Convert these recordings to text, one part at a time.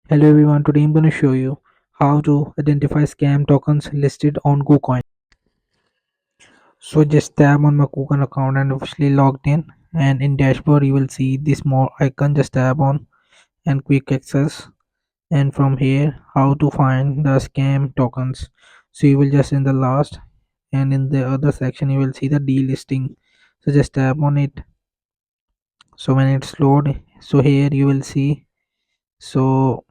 Hello everyone, today I'm going to show you how to identify scam tokens listed on KuCoin. So just tap on my KuCoin account and officially logged in, and in dashboard you will see this more icon. Just tap on and quick access, and from here how to find the scam tokens. So you will just in the last and in the other section you will see the delisting. So just tap on it. So when it's load, so here you will see so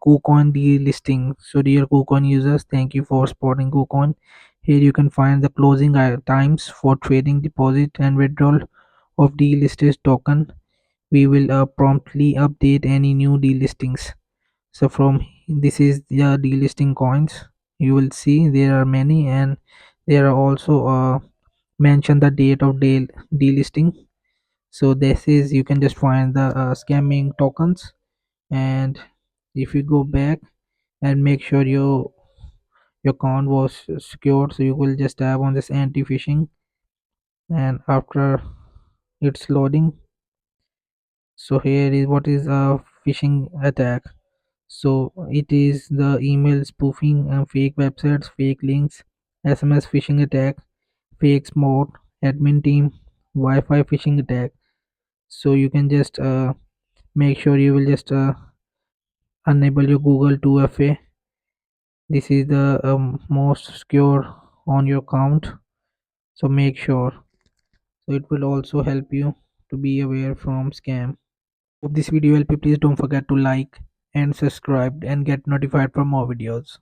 KuCoin delisting. So dear KuCoin users, thank you for supporting KuCoin. Here you can find the closing times for trading, deposit and withdrawal of delisted token. We will promptly update any new delistings. So from this is the delisting coins. You will see there are many, and there are also mention the date of delisting. So this is you can just find the scamming tokens. And if you go back and make sure your account was secured, so you will just tap on this anti-phishing, and after it's loading, so here is what is a phishing attack. So it is the email spoofing and fake websites, fake links, SMS phishing attack, fake mode, admin team, Wi-Fi phishing attack. So you can just make sure you will just enable your Google 2FA. This is the most secure on your account, so make sure. So it will also help you to be aware from scam. Hope this video helped you. Please don't forget to like and subscribe and get notified for more videos.